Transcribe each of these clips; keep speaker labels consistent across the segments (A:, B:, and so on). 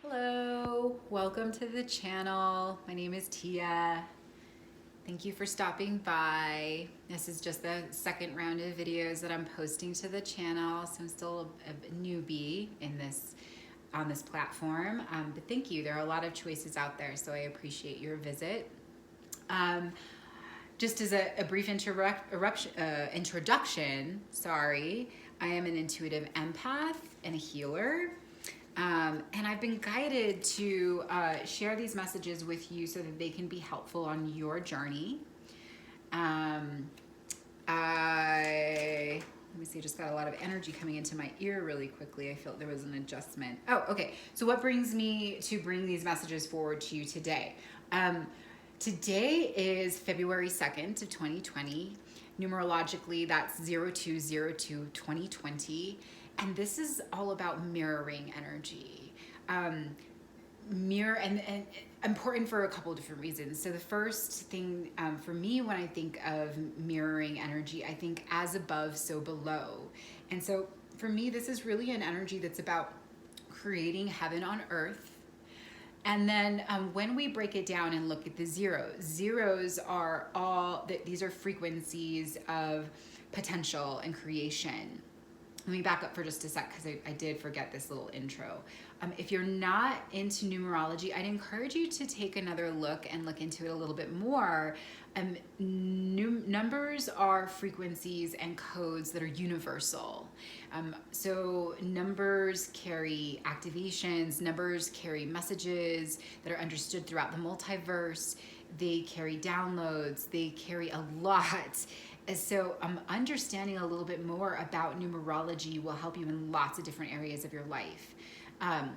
A: Hello, welcome to the channel. My name is Tia. Thank you for stopping by. This is just the second round of videos that I'm posting to the channel, so I'm still a newbie on this platform. But thank you. There are a lot of choices out there, so I appreciate your visit. Just as a brief introduction, I am an intuitive empath and a healer. And I've been guided to share these messages with you so that they can be helpful on your journey. Let me see, I just got a lot of energy coming into my ear really quickly. I felt there was an adjustment. Oh, okay. So what brings me to bring these messages forward to you today? Today is February 2nd of 2020. Numerologically, that's 02/02/2020. And this is all about mirroring energy. Mirror and important for a couple of different reasons. So the first thing for me when I think of mirroring energy, I think as above, so below. And so for me, this is really an energy that's about creating heaven on earth. And then when we break it down and look at the zeros are these are frequencies of potential and creation. Let me back up for just a sec because I did forget this little intro. If you're not into numerology, I'd encourage you to take another look and look into it a little bit more. Numbers are frequencies and codes that are universal. So numbers carry activations, numbers carry messages that are understood throughout the multiverse. They carry downloads, they carry a lot. So understanding a little bit more about numerology will help you in lots of different areas of your life. So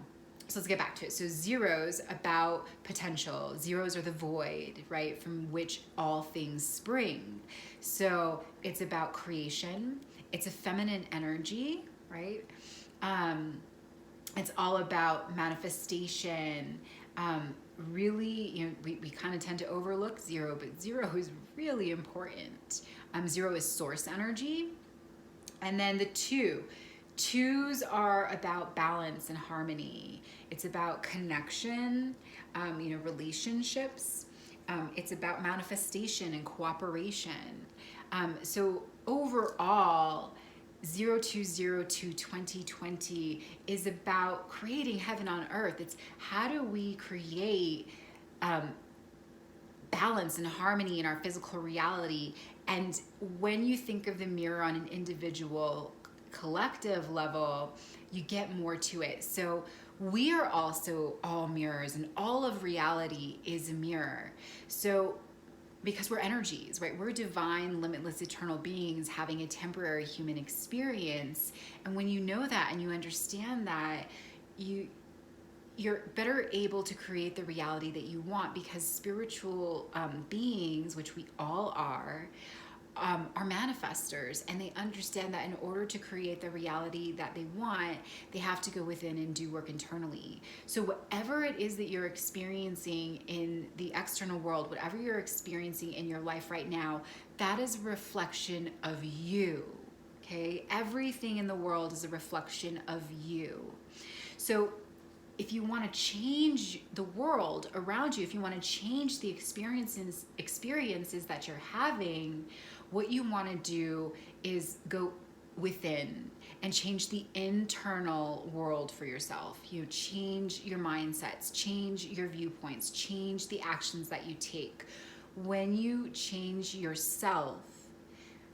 A: let's get back to it. So zeros about potential. Zeros are the void, right, from which all things spring. So it's about creation. It's a feminine energy, right? It's all about manifestation. Really, we kind of tend to overlook zero, but zero is really important. Zero is source energy. And then the twos are about balance and harmony. It's about connection, relationships. It's about manifestation and cooperation. So overall, 02/02/2020 is about creating heaven on earth. It's how do we create balance and harmony in our physical reality. And when you think of the mirror on an individual, collective level, you get more to it. So we are also all mirrors, and all of reality is a mirror. So because we're energies, right? We're divine, limitless, eternal beings having a temporary human experience. And when you know that and you understand that, you're better able to create the reality that you want, because spiritual beings, which we all are manifestors, and they understand that in order to create the reality that they want, they have to go within and do work internally. So whatever it is that you're experiencing in the external world, whatever you're experiencing in your life right now, that is a reflection of you, okay? Everything in the world is a reflection of you. So if you want to change the world around you, if you want to change the experiences that you're having, what you want to do is go within and change the internal world for yourself. Change your mindsets, change your viewpoints, change the actions that you take. When you change yourself,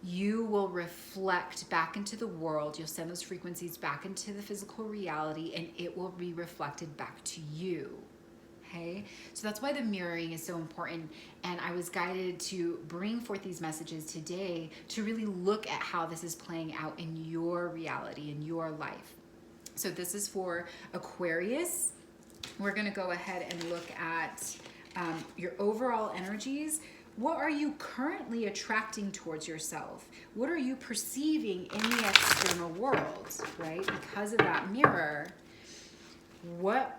A: you will reflect back into the world. You'll send those frequencies back into the physical reality, and it will be reflected back to you. Okay? So that's why the mirroring is so important. And I was guided to bring forth these messages today to really look at how this is playing out in your reality, in your life. So this is for Aquarius. We're going to go ahead and look at your overall energies. What are you currently attracting towards yourself? What are you perceiving in the external world, right? Because of that mirror, what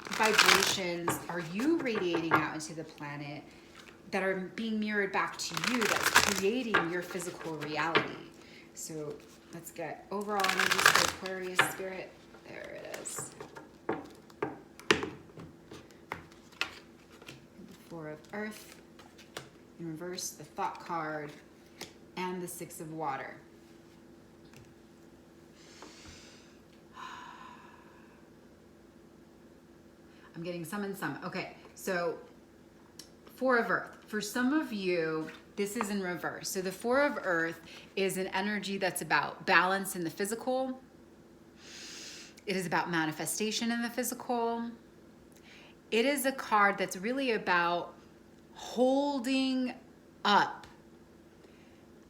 A: vibrations are you radiating out into the planet that are being mirrored back to you, that's creating your physical reality? So let's get overall energy for Aquarius spirit. There it is. of Earth. In reverse, the Thought card, and the Six of Water. I'm getting some and some. Okay, so Four of Earth. For some of you, this is in reverse. So the Four of Earth is an energy that's about balance in the physical. It is about manifestation in the physical. It is a card that's really about holding up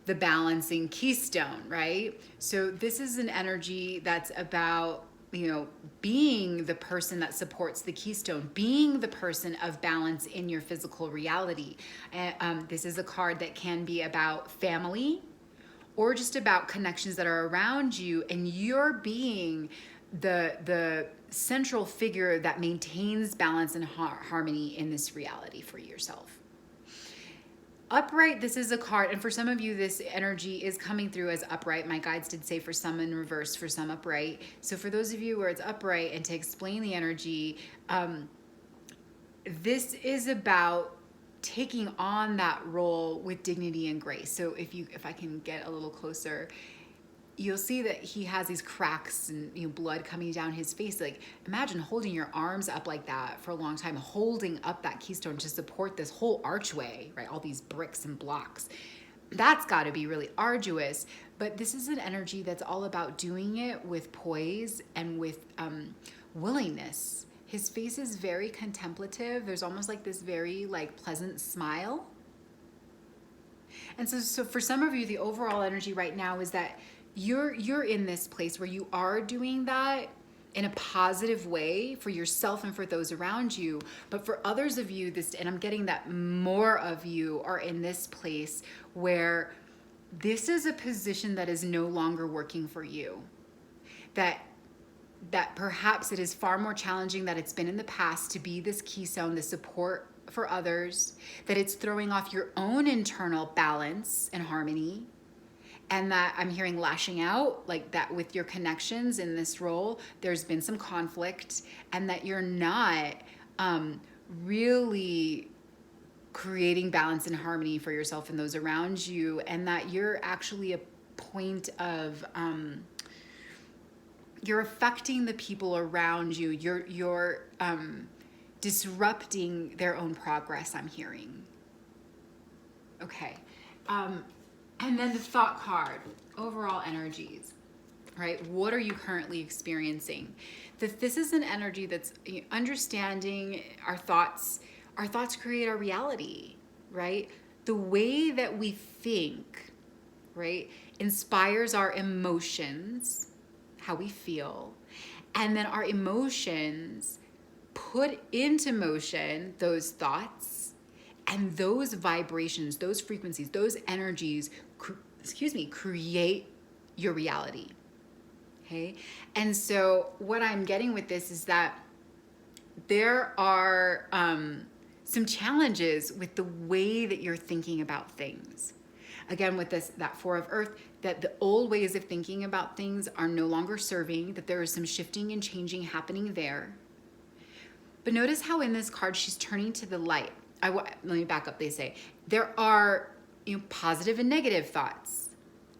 A: the balancing keystone, right? So this is an energy that's about, you know, being the person that supports the keystone, being the person of balance in your physical reality. This is a card that can be about family or just about connections that are around you, and you're being the central figure that maintains balance and harmony in this reality for yourself. Upright, this is a card, and for some of you, this energy is coming through as upright. My guides did say for some in reverse, for some upright. So for those of you where it's upright, and to explain the energy, this is about taking on that role with dignity and grace. So if I can get a little closer, you'll see that he has these cracks and, you know, blood coming down his face. Like, imagine holding your arms up like that for a long time, holding up that keystone to support this whole archway, right? All these bricks and blocks. That's got to be really arduous. But this is an energy that's all about doing it with poise and with willingness. His face is very contemplative. There's almost like this very like pleasant smile. And so for some of you, the overall energy right now is that you're in this place where you are doing that in a positive way for yourself and for those around you. But for others of you, and I'm getting that more of you are in this place where this is a position that is no longer working for you. That perhaps it is far more challenging that it's been in the past to be this keystone, the support for others, that it's throwing off your own internal balance and harmony. And that I'm hearing lashing out, like that with your connections in this role, there's been some conflict, and that you're not really creating balance and harmony for yourself and those around you, and that you're actually a point of, you're affecting the people around you. You're disrupting their own progress, I'm hearing. Okay. And then the Thought card, overall energies, right? What are you currently experiencing? This is an energy that's understanding our thoughts. Our thoughts create our reality, right? The way that we think, right, inspires our emotions, how we feel. And then our emotions put into motion those thoughts, and those vibrations, those frequencies, those energies, create your reality. Okay? And so what I'm getting with this is that there are some challenges with the way that you're thinking about things. Again, with that Four of Earth, that the old ways of thinking about things are no longer serving, that there is some shifting and changing happening there. But notice how in this card, she's turning to the light. Let me back up. They say there are positive and negative thoughts,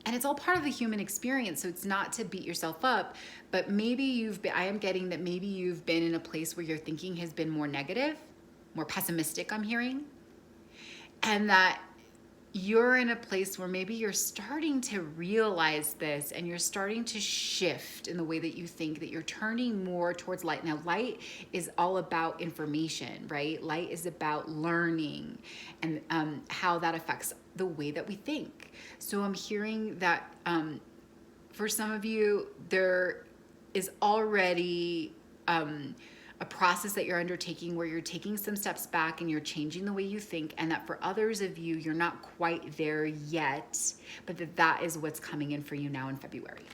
A: and it's all part of the human experience. So it's not to beat yourself up, but maybe I am getting that maybe you've been in a place where your thinking has been more negative, more pessimistic, I'm hearing, and that you're in a place where maybe you're starting to realize this, and you're starting to shift in the way that you think, that you're turning more towards light. Now, light is all about information, right? Light is about learning and how that affects the way that we think. So I'm hearing that for some of you, there is already a process that you're undertaking where you're taking some steps back and you're changing the way you think, and that for others of you, you're not quite there yet, but that is what's coming in for you now in February.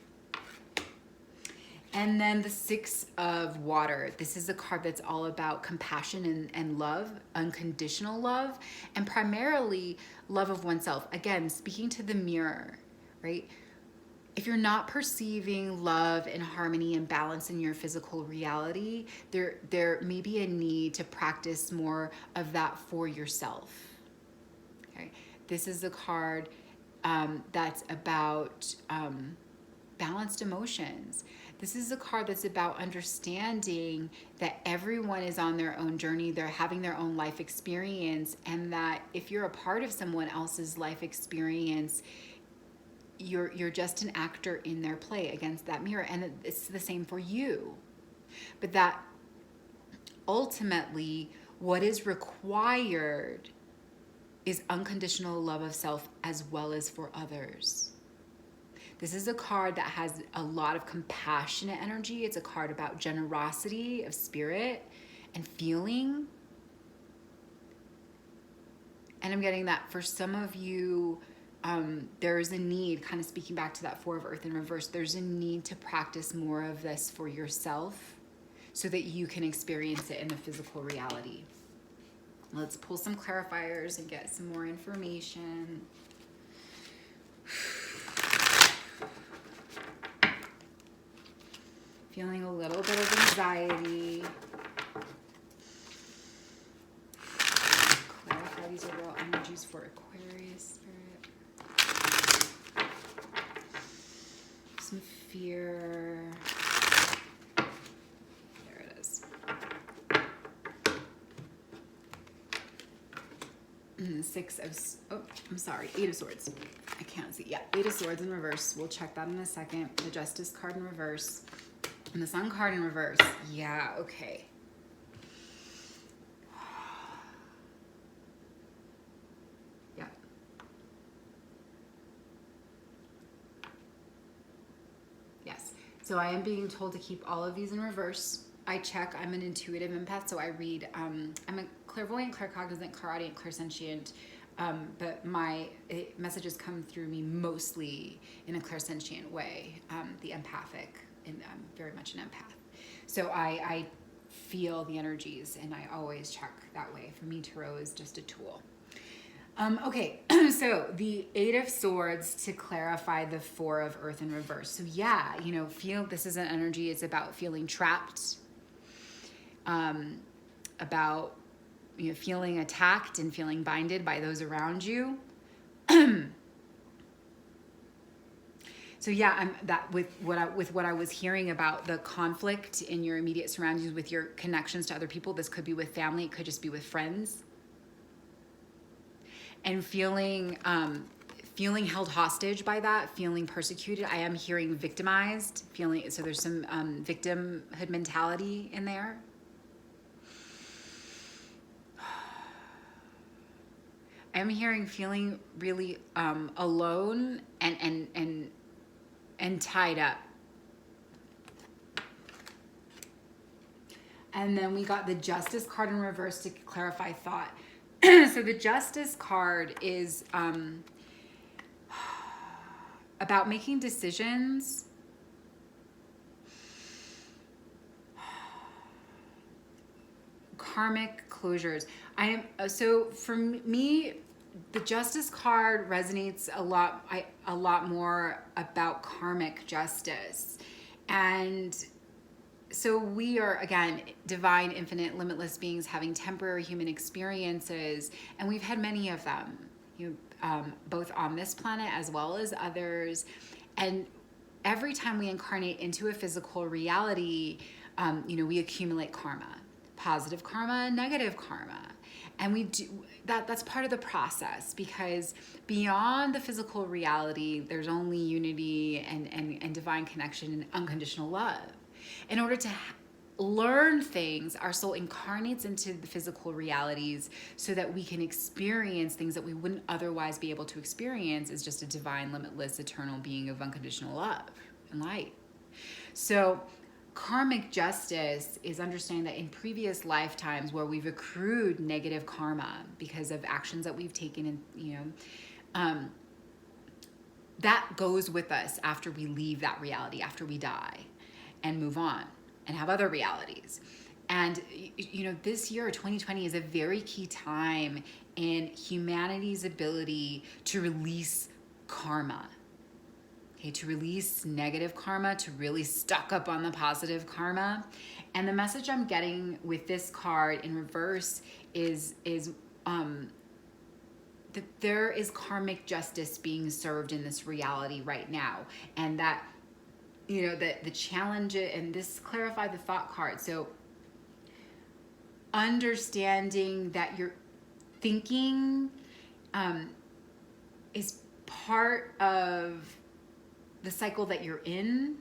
A: And then the Six of Water. This is a card that's all about compassion and love, unconditional love, and primarily love of oneself. Again, speaking to the mirror, right? if you're not perceiving love and harmony and balance in your physical reality, there may be a need to practice more of that for yourself. Okay, this is a card that's about balanced emotions. This is a card that's about understanding that everyone is on their own journey, they're having their own life experience, and that if you're a part of someone else's life experience, you're just an actor in their play against that mirror, and it's the same for you. But that ultimately what is required is unconditional love of self as well as for others. This is a card that has a lot of compassionate energy. It's a card about generosity of spirit and feeling. And I'm getting that for some of you, there's a need, kind of speaking back to that Four of Earth in reverse, there's a need to practice more of this for yourself so that you can experience it in the physical reality. Let's pull some clarifiers and get some more information. Feeling a little bit of anxiety. Clarify these overall energies for Aquarius spirit. Some fear. There it is. Eight of Swords. I can't see. Yeah, Eight of Swords in reverse. We'll check that in a second. The Justice card in reverse. And the Sun card in reverse. Yeah, okay. Yeah. Yes. So I am being told to keep all of these in reverse. I check. I'm an intuitive empath, so I read. I'm a clairvoyant, claircognizant, clairaudient, clairsentient. But my messages come through me mostly in a clairsentient way, the empathic. And I'm very much an empath. So I feel the energies, and I always check that way. For me, tarot is just a tool. Okay, so the Eight of Swords to clarify the Four of Earth in reverse. So yeah, this is an energy. It's about feeling trapped, about feeling attacked and feeling binded by those around you. So yeah, with what I was hearing about the conflict in your immediate surroundings with your connections to other people. This could be with family, it could just be with friends, and feeling held hostage by that, feeling persecuted. I am hearing victimized, so there's some victimhood mentality in there. I'm hearing feeling really alone and tied up. And then we got the Justice card in reverse to clarify thought. So the Justice card is about making decisions. Karmic closures. So for me, the Justice card resonates a lot more about karmic justice. And so we are, again, divine, infinite, limitless beings having temporary human experiences, and we've had many of them, both on this planet as well as others. And every time we incarnate into a physical reality, we accumulate karma, positive karma, negative karma. And we do that's part of the process, because beyond the physical reality, there's only unity and divine connection and unconditional love. In order to learn things, our soul incarnates into the physical realities so that we can experience things that we wouldn't otherwise be able to experience as just a divine, limitless, eternal being of unconditional love and light. So karmic justice is understanding that in previous lifetimes where we've accrued negative karma because of actions that we've taken, and that goes with us after we leave that reality, after we die and move on and have other realities. And this year, 2020, is a very key time in humanity's ability to release karma. Okay, to release negative karma, to really stock up on the positive karma. And the message I'm getting with this card in reverse is that there is karmic justice being served in this reality right now. And that, you know, that the challenge, and this clarify the thought card. So understanding that your thinking is part of the cycle that you're in,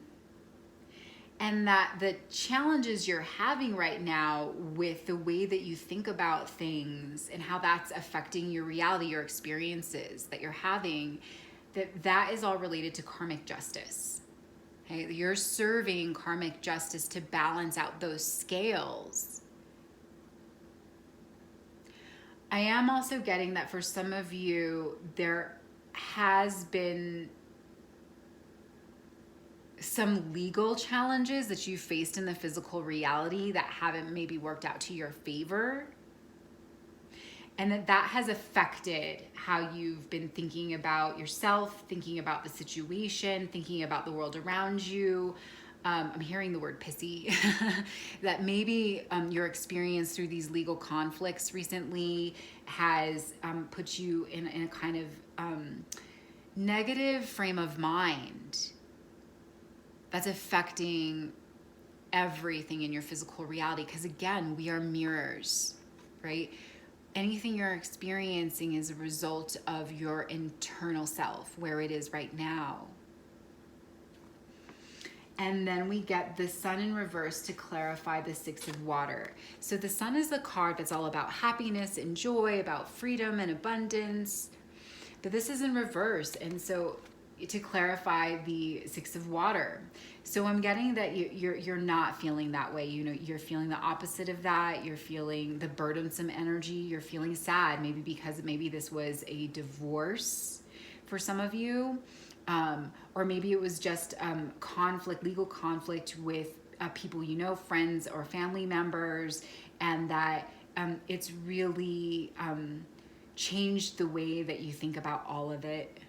A: and that the challenges you're having right now with the way that you think about things and how that's affecting your reality, your experiences that you're having, that is all related to karmic justice. Okay, you're serving karmic justice to balance out those scales. I am also getting that for some of you, there has been some legal challenges that you faced in the physical reality that haven't maybe worked out to your favor. And that has affected how you've been thinking about yourself, thinking about the situation, thinking about the world around you. I'm hearing the word pissy. That maybe your experience through these legal conflicts recently has put you in a kind of negative frame of mind that's affecting everything in your physical reality. Because again, we are mirrors, right? Anything you're experiencing is a result of your internal self, where it is right now. And then we get the Sun in reverse to clarify the Six of Water. So the Sun is the card that's all about happiness and joy, about freedom and abundance. But this is in reverse. And so to clarify the Six of Water. So I'm getting that you're not feeling that way. You know, you're feeling the opposite of that. You're feeling the burdensome energy. You're feeling sad, maybe because maybe this was a divorce for some of you. Or maybe it was just conflict, legal conflict with people you know, friends or family members, and that it's really changed the way that you think about all of it,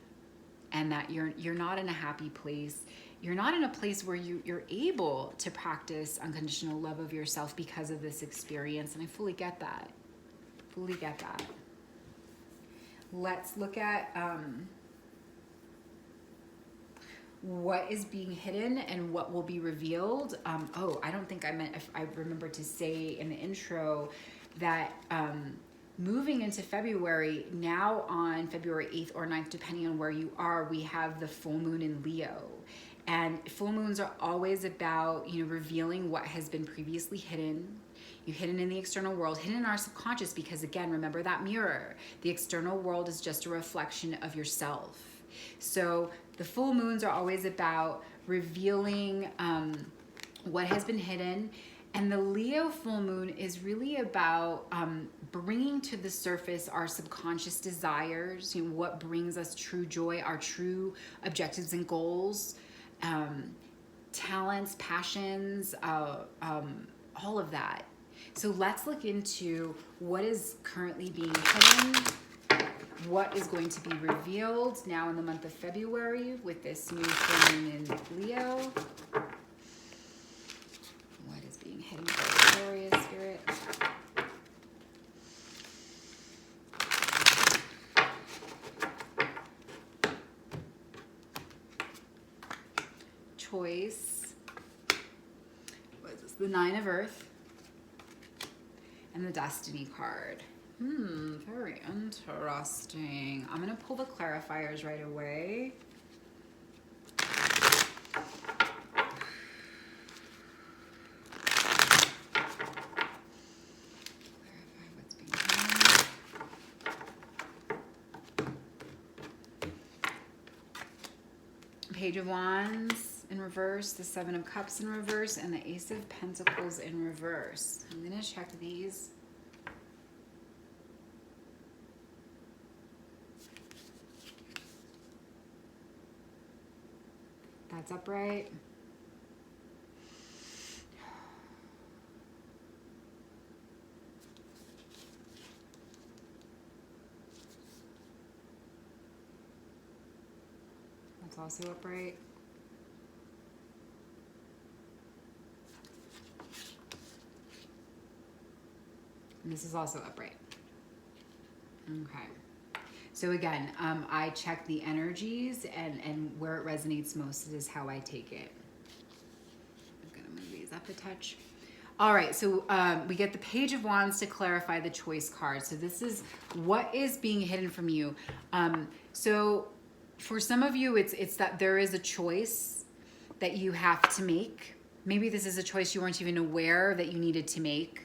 A: and that you're not in a happy place. You're not in a place where you're able to practice unconditional love of yourself because of this experience, and I fully get that. Fully get that. Let's look at what is being hidden and what will be revealed. I don't think I remember to say in the intro that moving into February, now on February 8th or 9th, depending on where you are, we have the full moon in Leo. And full moons are always about, you know, revealing what has been previously hidden. You hidden in the external world, hidden in our subconscious, because again, remember that mirror. The external world is just a reflection of yourself. So the full moons are always about revealing what has been hidden. And the Leo full moon is really about bringing to the surface our subconscious desires, you know, what brings us true joy, our true objectives and goals, talents, passions, all of that. So let's look into what is currently being hidden, what is going to be revealed now in the month of February with this new full moon in Leo. What is being hidden by Aquarius spirit? Choice. What is this? The Nine of Earth. And the Destiny card. Very interesting. I'm going to pull the clarifiers right away. Page of Wands in reverse, the Seven of Cups in reverse, and the Ace of Pentacles in reverse. I'm going to check these. That's upright. That's also upright. And this is also upright. Okay. So again, I check the energies and where it resonates most is how I take it. I'm gonna move these up a touch. All right, so we get the Page of Wands to clarify the choice card. So this is what is being hidden from you. So for some of you, it's that there is a choice that you have to make. Maybe this is a choice you weren't even aware that you needed to make.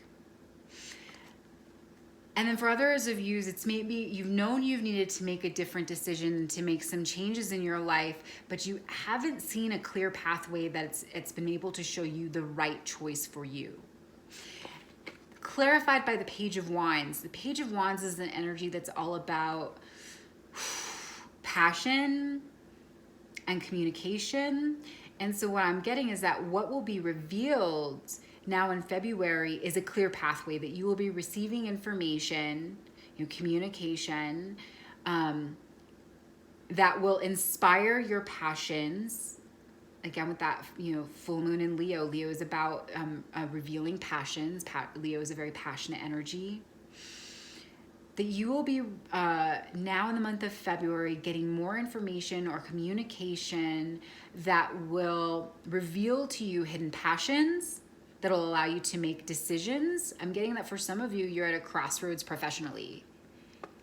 A: And then for others of you, it's maybe you've known you've needed to make a different decision, to make some changes in your life, but you haven't seen a clear pathway that it's been able to show you the right choice for you. Clarified by the Page of Wands. The Page of Wands is an energy that's all about passion and communication. And so what I'm getting is that what will be revealed now in February is a clear pathway that you will be receiving information, communication, that will inspire your passions. Again, with that, full moon in Leo. Leo is about revealing passions. Leo is a very passionate energy. That you will be, now in the month of February, getting more information or communication that will reveal to you hidden passions, that'll allow you to make decisions. I'm getting that for some of you, you're at a crossroads professionally,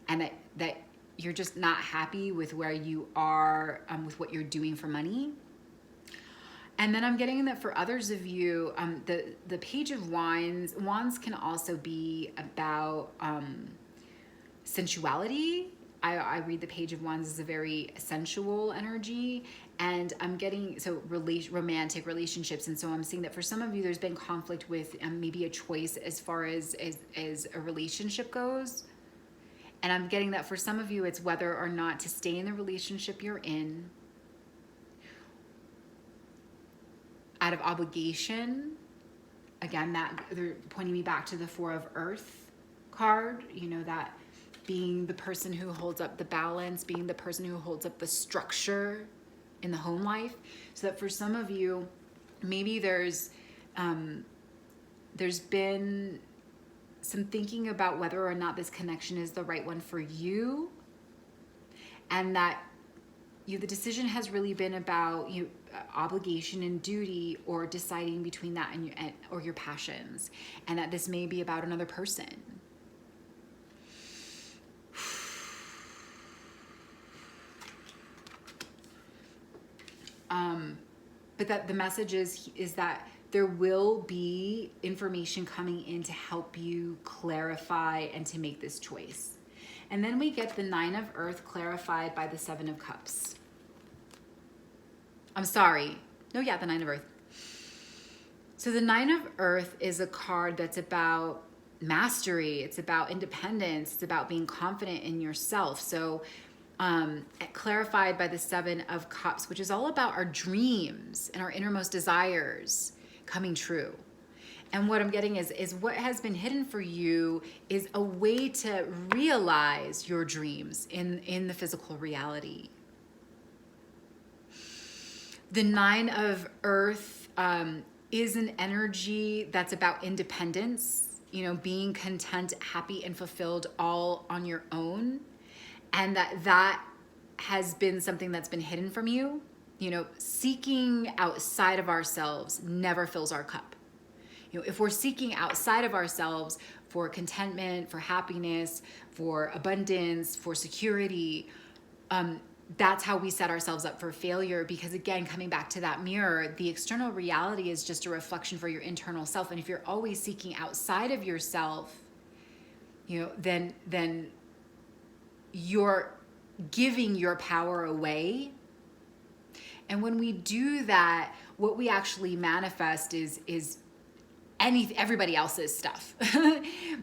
A: and that you're just not happy with where you are with what you're doing for money. And then I'm getting that for others of you, the Page of Wands can also be about sensuality. I read the Page of Wands as a very sensual energy, and I'm getting romantic relationships. And so I'm seeing that for some of you, there's been conflict with maybe a choice as far as a relationship goes. And I'm getting that for some of you, it's whether or not to stay in the relationship you're in out of obligation. Again, that they're pointing me back to the Four of Earth card, that being the person who holds up the balance, being the person who holds up the structure in the home life. So that for some of you, maybe there's been some thinking about whether or not this connection is the right one for you, and that the decision has really been about obligation and duty, or deciding between that or your passions, and that this may be about another person. But that the message is that there will be information coming in to help you clarify and to make this choice. And then we get the Nine of Earth clarified by the Seven of Cups. I'm sorry. No, yeah, the Nine of Earth. So the Nine of Earth is a card that's about mastery. It's about independence. It's about being confident in yourself. So clarified by the Seven of Cups, which is all about our dreams and our innermost desires coming true. And what I'm getting is what has been hidden for you is a way to realize your dreams in the physical reality. The Nine of Earth is an energy that's about independence, being content, happy, and fulfilled all on your own. And that has been something that's been hidden from you. Seeking outside of ourselves never fills our cup. If we're seeking outside of ourselves for contentment, for happiness, for abundance, for security, that's how we set ourselves up for failure. Because again, coming back to that mirror, the external reality is just a reflection for your internal self. And if you're always seeking outside of yourself, then you're giving your power away. And when we do that, what we actually manifest is everybody else's stuff.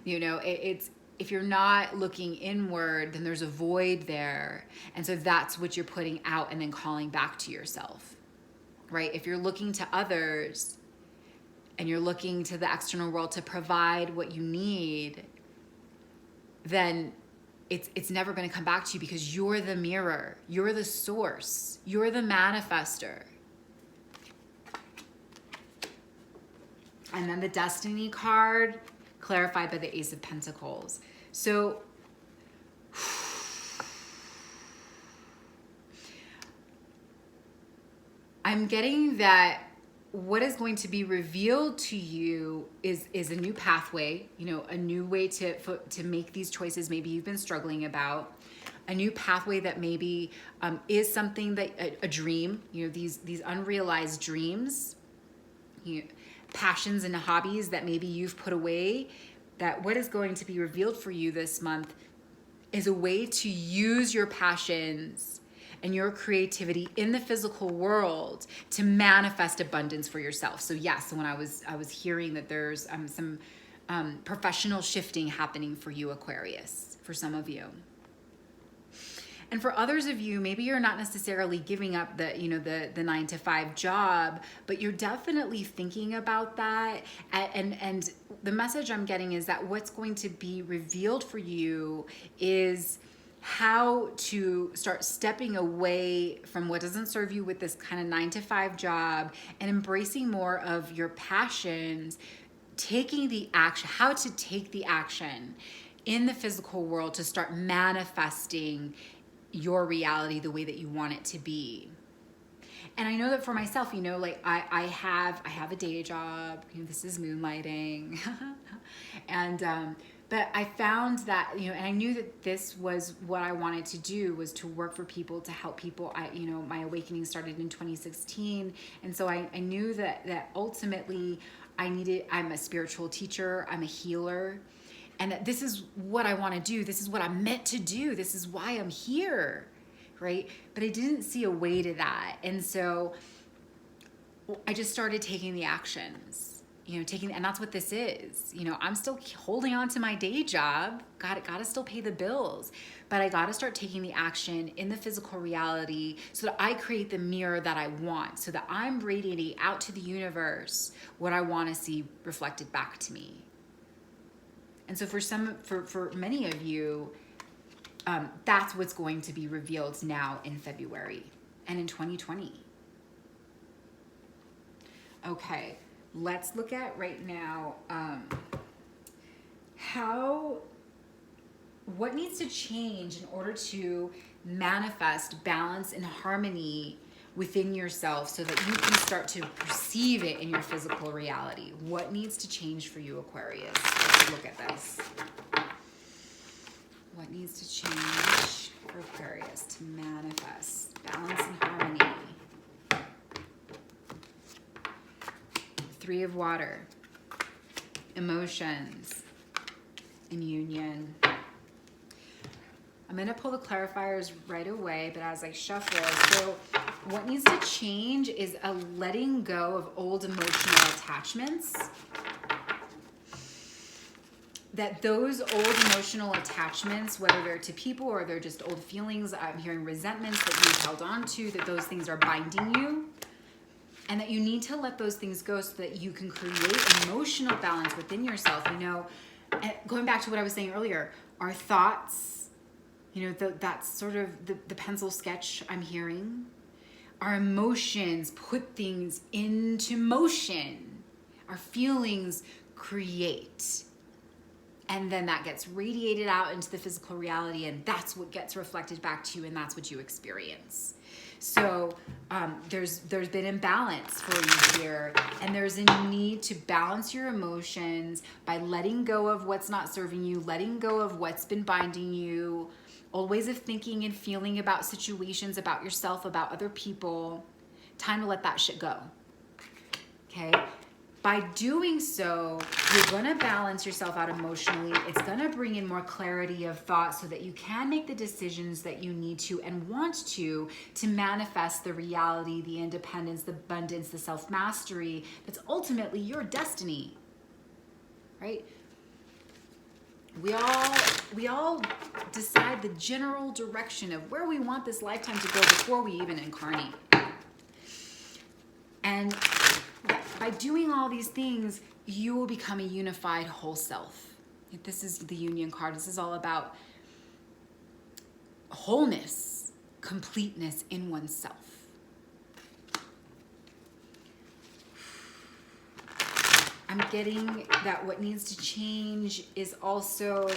A: It's if you're not looking inward, then there's a void there. And so that's what you're putting out and then calling back to yourself, right? If you're looking to others and you're looking to the external world to provide what you need, then it's never going to come back to you, because you're the mirror, you're the source, you're the manifester. And then the Destiny card clarified by the Ace of Pentacles. So I'm getting that what is going to be revealed to you is a new pathway, you know, a new way to make these choices maybe you've been struggling about, a new pathway that maybe is something that a dream, you know, these unrealized dreams, you know, passions and hobbies that maybe you've put away, that what is going to be revealed for you this month is a way to use your passions and your creativity in the physical world to manifest abundance for yourself. So yes, when I was hearing that there's some professional shifting happening for you, Aquarius, for some of you. And for others of you, maybe you're not necessarily giving up the 9-to-5 job, but you're definitely thinking about that. And the message I'm getting is that what's going to be revealed for you is how to start stepping away from what doesn't serve you with this kind of 9-to-5 job and embracing more of your passions, taking the action, how to take the action in the physical world to start manifesting your reality the way that you want it to be. And I know that for myself, you know, like I have a day job, you know, this is moonlighting. And but I found that, you know, and I knew that this was what I wanted to do, was to work for people, to help people. You know, my awakening started in 2016. And so I knew that ultimately I'm a spiritual teacher, I'm a healer, and that this is what I want to do. This is what I'm meant to do. This is why I'm here, right? But I didn't see a way to that. And so I just started taking the actions, you know, and that's what this is. You know, I'm still holding on to my day job. Gotta still pay the bills, but I gotta start taking the action in the physical reality so that I create the mirror that I want, so that I'm radiating out to the universe what I want to see reflected back to me. And so for many of you, that's what's going to be revealed now in February and in 2020. Okay, let's look at right now what needs to change in order to manifest balance and harmony within yourself so that you can start to perceive it in your physical reality. What needs to change for you, Aquarius? Let's look at this. What needs to change for Aquarius to manifest balance and harmony? 3 of Water, emotions, and union. I'm going to pull the clarifiers right away, but as I shuffle, so what needs to change is a letting go of old emotional attachments. That those old emotional attachments, whether they're to people or they're just old feelings, I'm hearing resentments that you've held on to, that those things are binding you. And that you need to let those things go so that you can create emotional balance within yourself. You know, going back to what I was saying earlier, our thoughts, you know, that's sort of the pencil sketch I'm hearing. Our emotions put things into motion. Our feelings create. And then that gets radiated out into the physical reality, and that's what gets reflected back to you, and that's what you experience. So there's been imbalance for you here, and there's a need to balance your emotions by letting go of what's not serving you, letting go of what's been binding you, old ways of thinking and feeling about situations, about yourself, about other people. Time to let that shit go. Okay? By doing so, you're going to balance yourself out emotionally. It's going to bring in more clarity of thought so that you can make the decisions that you need to and want to manifest the reality, the independence, the abundance, the self-mastery that's ultimately your destiny, right? We all decide the general direction of where we want this lifetime to go before we even incarnate. And by doing all these things, you will become a unified whole self. This is the Union card. This is all about wholeness, completeness in oneself. I'm I'm getting that what needs to change is also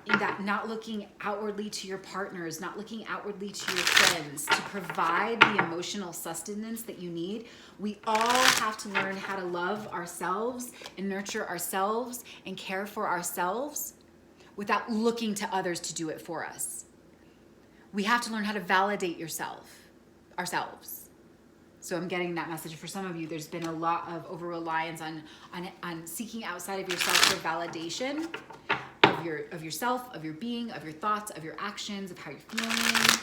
A: in that not looking outwardly to your partners, not looking outwardly to your friends to provide the emotional sustenance that you need. We all have to learn how to love ourselves and nurture ourselves and care for ourselves without looking to others to do it for us. We have to learn how to validate ourselves. So I'm getting that message for some of you. There's been a lot of over-reliance on seeking outside of yourself for validation of yourself, of your being, of your thoughts, of your actions, of how you're feeling.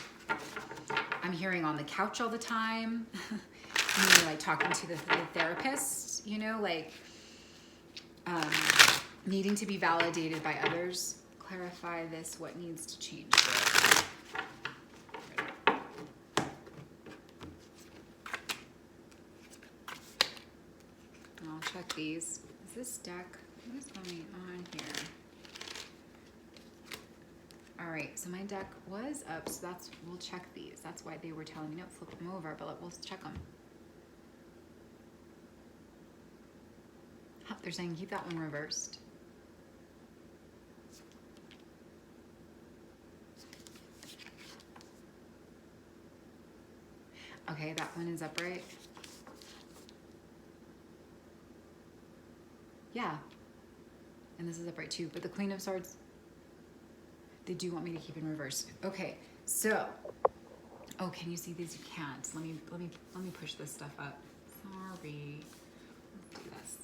A: I'm hearing on the couch all the time. You're like talking to the therapist, you know, like needing to be validated by others. Clarify this, what needs to change there. I'll check these. Is this deck? What is going on here? All right, so my deck was up, so we'll check these. That's why they were telling me, no, flip them over, but we'll check them. They're saying keep that one reversed. Okay, that one is upright. Yeah, and this is upright too, but the Queen of Swords, they do want me to keep in reverse. Okay, so, oh, can you see these? You can't. Let me push this stuff up. Sorry. Let's do this.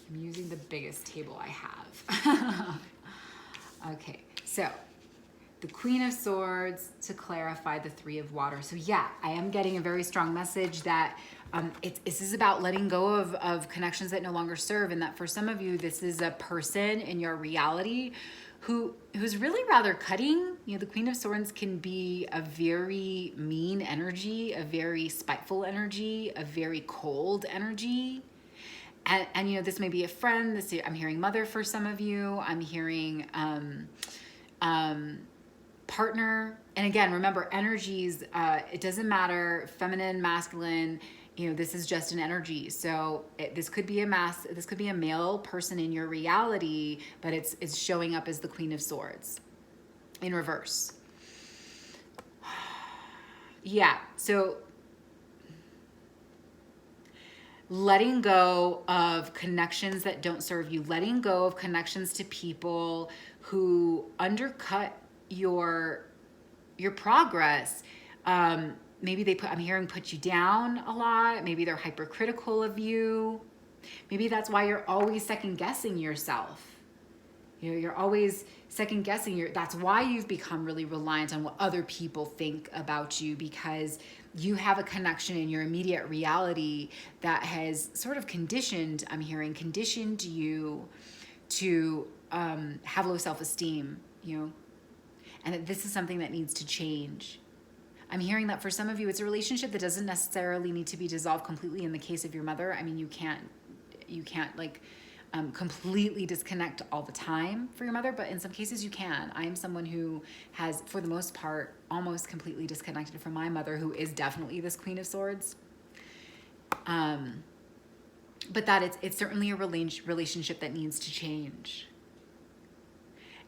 A: I'm using the biggest table I have. Okay, so the Queen of Swords to clarify the Three of Water. So yeah, I am getting a very strong message that this is about letting go of connections that no longer serve, and that for some of you, this is a person in your reality who's really rather cutting. You know, the Queen of Swords can be a very mean energy, a very spiteful energy, a very cold energy. And you know, this may be a friend. I'm hearing mother for some of you. I'm hearing partner. And again, remember, energies, it doesn't matter, feminine, masculine, you know, this is just an energy. So this could be a male person in your reality, but it's showing up as the Queen of Swords in reverse. Yeah, so letting go of connections that don't serve you, letting go of connections to people who undercut your progress. Maybe I'm hearing put you down a lot. Maybe they're hypercritical of you. Maybe that's why you're always second guessing yourself. You know, you're always second guessing. That's why you've become really reliant on what other people think about you, because you have a connection in your immediate reality that has sort of conditioned you to have low self-esteem, you know, and that this is something that needs to change. I'm hearing that for some of you, it's a relationship that doesn't necessarily need to be dissolved completely. In the case of your mother, I mean, you can't like completely disconnect all the time for your mother, but in some cases you can. I am someone who has, for the most part, almost completely disconnected from my mother, who is definitely this Queen of Swords. But that it's certainly a relationship that needs to change.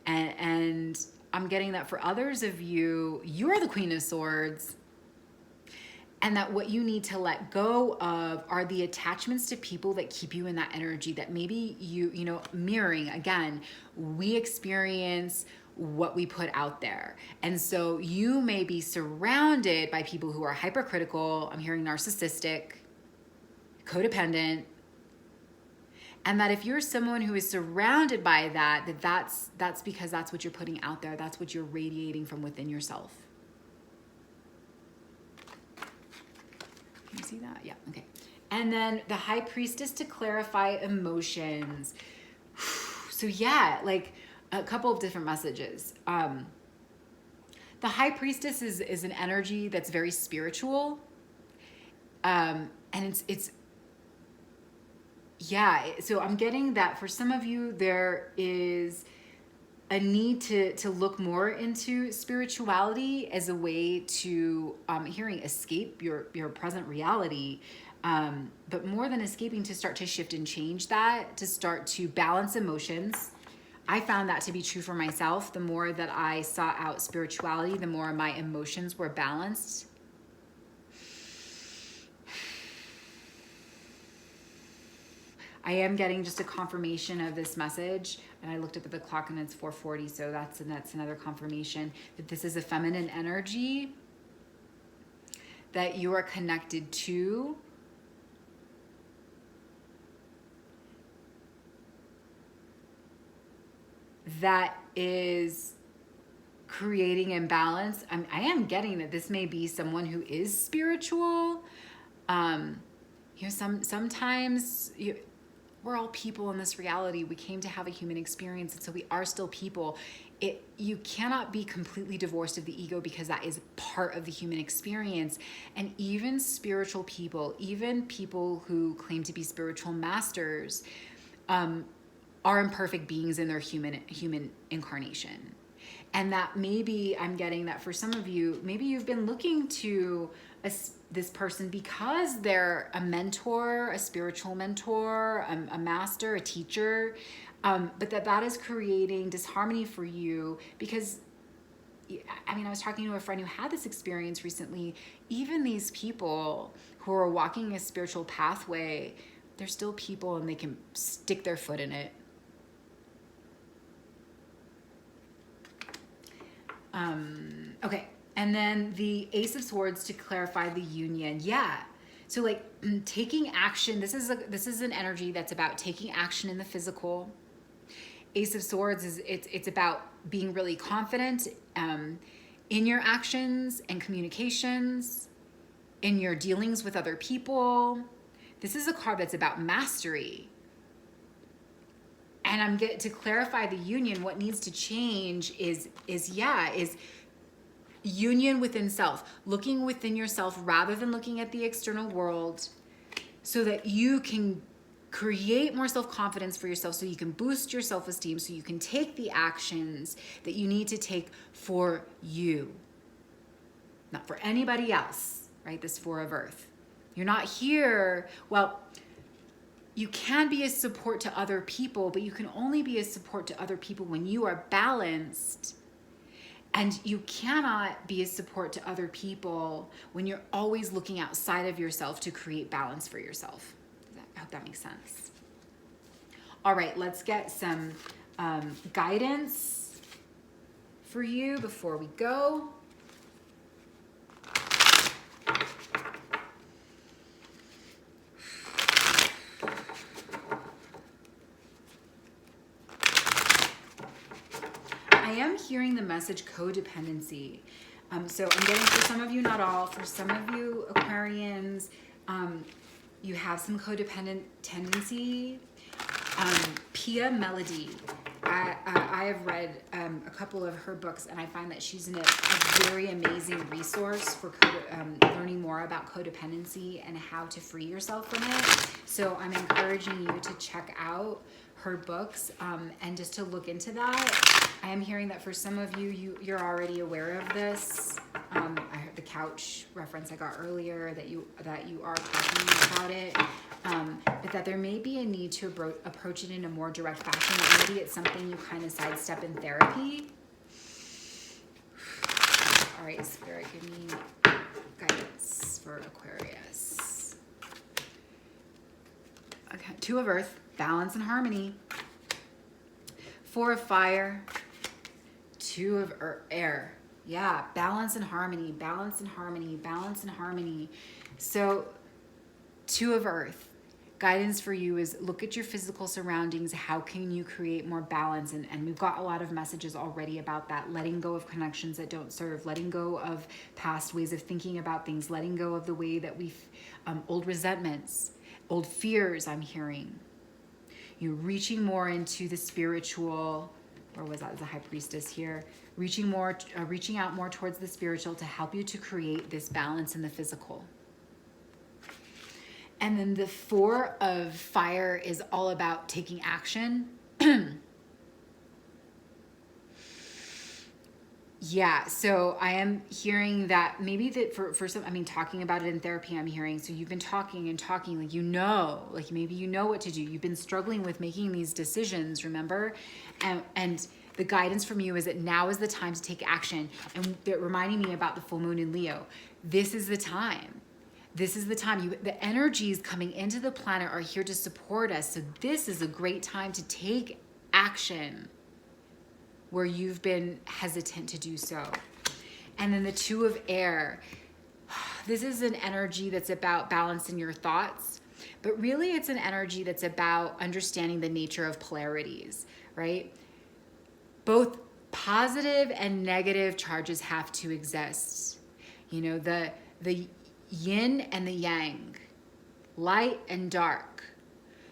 A: And I'm getting that for others of you, you're the Queen of Swords, and that what you need to let go of are the attachments to people that keep you in that energy, that maybe you know, mirroring, again, we experience what we put out there. And so you may be surrounded by people who are hypercritical, I'm hearing narcissistic, codependent, and that if you're someone who is surrounded by that's because that's what you're putting out there. That's what you're radiating from within yourself. Can you see that? Yeah, okay. And then the High Priestess to clarify emotions. So yeah, like a couple of different messages. The High Priestess is an energy that's very spiritual. And it's yeah, so I'm getting that for some of you, there is a need to look more into spirituality as a way to, hearing escape your present reality. But more than escaping, to start to shift and change that, to start to balance emotions. I found that to be true for myself. The more that I sought out spirituality, the more my emotions were balanced. I am getting just a confirmation of this message, and I looked up at the clock and it's 4:40, so that's another confirmation that this is a feminine energy that you are connected to. That is creating imbalance. I am getting that this may be someone who is spiritual. Sometimes we're all people in this reality. We came to have a human experience, and so we are still people. You cannot be completely divorced of the ego, because that is part of the human experience. And even spiritual people, even people who claim to be spiritual masters, are imperfect beings in their human incarnation. And that maybe, I'm getting that for some of you, maybe you've been looking to this person because they're a mentor, a spiritual mentor, a master, a teacher, but that is creating disharmony for you. Because, I was talking to a friend who had this experience recently. Even these people who are walking a spiritual pathway, they're still people, and they can stick their foot in it. Okay. And then the Ace of Swords to clarify the union. Yeah. So like taking action, this is an energy that's about taking action in the physical. Ace of Swords it's about being really confident in your actions and communications, in your dealings with other people. This is a card that's about mastery. And I'm getting to clarify the union. What needs to change is union within self, looking within yourself rather than looking at the external world, so that you can create more self-confidence for yourself, so you can boost your self-esteem, so you can take the actions that you need to take for you, not for anybody else, right? This Four of Earth. You're not here, well, you can be a support to other people, but you can only be a support to other people when you are balanced. And you cannot be a support to other people when you're always looking outside of yourself to create balance for yourself. I hope that makes sense. All right, let's get some guidance for you before we go. I am hearing the message codependency. So I'm getting, for some of you, not all, for some of you Aquarians, you have some codependent tendency. Pia Melody, I have read a couple of her books, and I find that she's a very amazing resource for learning more about codependency and how to free yourself from it. So I'm encouraging you to check out her books and just to look into that. I am hearing that for some of you, you're already aware of this. I heard the couch reference I got earlier, that you are talking about it, but that there may be a need to approach it in a more direct fashion. That maybe it's something you kind of sidestep in therapy. All right, Spirit, give me guidance for Aquarius. Okay, Two of Earth, balance and harmony. Four of Fire, Two of Air. Yeah, balance and harmony, balance and harmony, balance and harmony. So, Two of Earth, guidance for you is look at your physical surroundings. How can you create more balance? And we've got a lot of messages already about that. Letting go of connections that don't serve, letting go of past ways of thinking about things, letting go of the way that old resentments, old fears, I'm hearing. You're reaching more into the spiritual, or was that as a High Priestess here? Reaching out more towards the spiritual to help you to create this balance in the physical. And then the Four of Fire is all about taking action. Yeah, so I am hearing that maybe that for some, I mean, talking about it in therapy, I'm hearing, so you've been talking and talking, like, like maybe you know what to do. You've been struggling with making these decisions, remember? And the guidance from you is that now is the time to take action. And they're reminding me about the full moon in Leo. This is the time. This is the time. The energies coming into the planet are here to support us. So this is a great time to take action where you've been hesitant to do so. And then the Two of Air. This is an energy that's about balancing your thoughts, but really it's an energy that's about understanding the nature of polarities, right? Both positive and negative charges have to exist. You know, the yin and the yang, light and dark.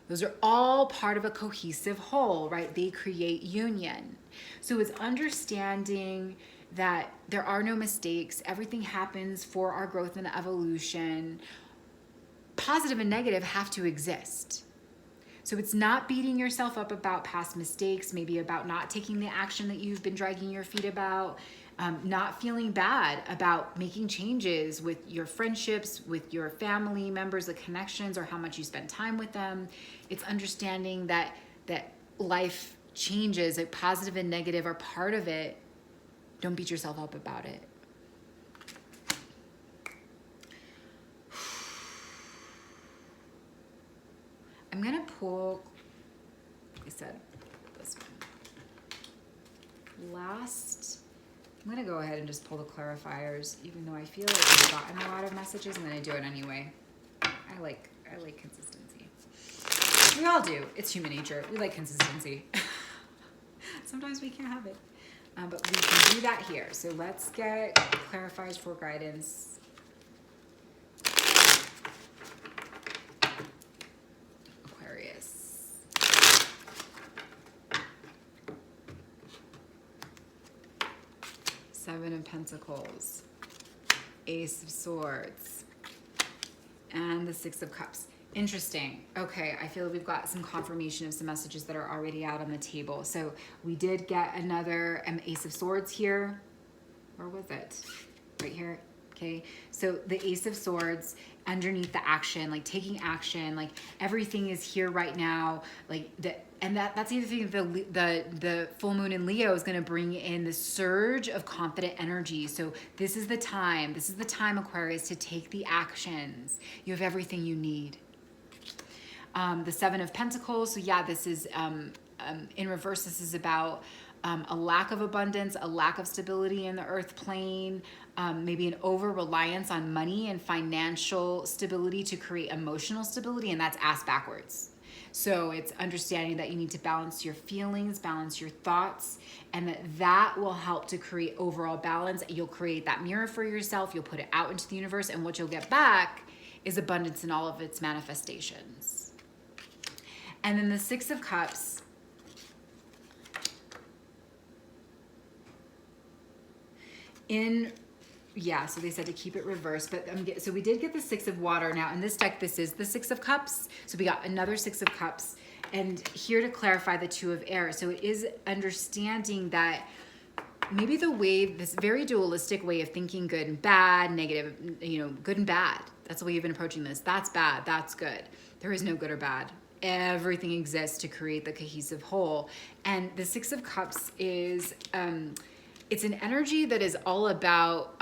A: Those are all part of a cohesive whole, right? They create union. So it's understanding that there are no mistakes. Everything happens for our growth and evolution. Positive and negative have to exist. So it's not beating yourself up about past mistakes, maybe about not taking the action that you've been dragging your feet about, not feeling bad about making changes with your friendships, with your family members, the connections, or how much you spend time with them. It's understanding that life changes, like positive and negative are part of it. Don't beat yourself up about it. I'm gonna pull, like I said, this one. I'm gonna go ahead and just pull the clarifiers, even though I feel like I've gotten a lot of messages. I'm gonna do it anyway. I like consistency. We all do. It's human nature. We like consistency. Sometimes we can't have it. But we can do that here. So let's get clarifiers for guidance. Aquarius. Seven of Pentacles. Ace of Swords. And the Six of Cups. Interesting. Okay, I feel we've got some confirmation of some messages that are already out on the table. So we did get another Ace of Swords here. Where was it? Right here. Okay, so the Ace of Swords underneath the action, like taking action, like everything is here right now. Like that's the other thing. The full moon in Leo is going to bring in the surge of confident energy. So this is the time. This is the time, Aquarius, to take the actions. You have everything you need. The Seven of Pentacles. So yeah, this is in reverse. This is about a lack of abundance, a lack of stability in the earth plane, maybe an over-reliance on money and financial stability to create emotional stability, and that's ass backwards. So it's understanding that you need to balance your feelings, balance your thoughts, and that will help to create overall balance. You'll create that mirror for yourself, you'll put it out into the universe, and what you'll get back is abundance in all of its manifestations. And then the Six of Cups. So they said to keep it reversed, but so we did get the Six of Water. Now in this deck, this is the Six of Cups. So we got another Six of Cups, and here to clarify the Two of Air. So it is understanding that maybe this very dualistic way of thinking, good and bad, negative, good and bad. That's the way you've been approaching this. That's bad, that's good. There is no good or bad. Everything exists to create the cohesive whole. And the Six of Cups is, it's an energy that is all about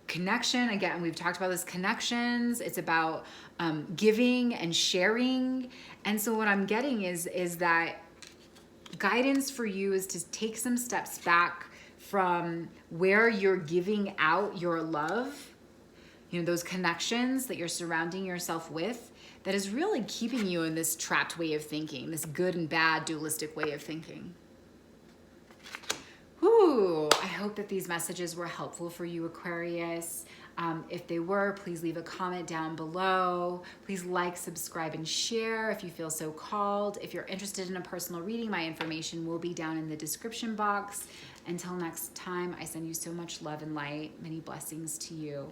A: connection. Again, we've talked about this, connections. It's about giving and sharing. And so what I'm getting is that guidance for you is to take some steps back from where you're giving out your love, those connections that you're surrounding yourself with, that is really keeping you in this trapped way of thinking, this good and bad dualistic way of thinking. Whew, I hope that these messages were helpful for you, Aquarius. If they were, please leave a comment down below. Please like, subscribe, and share if you feel so called. If you're interested in a personal reading, my information will be down in the description box. Until next time, I send you so much love and light. Many blessings to you.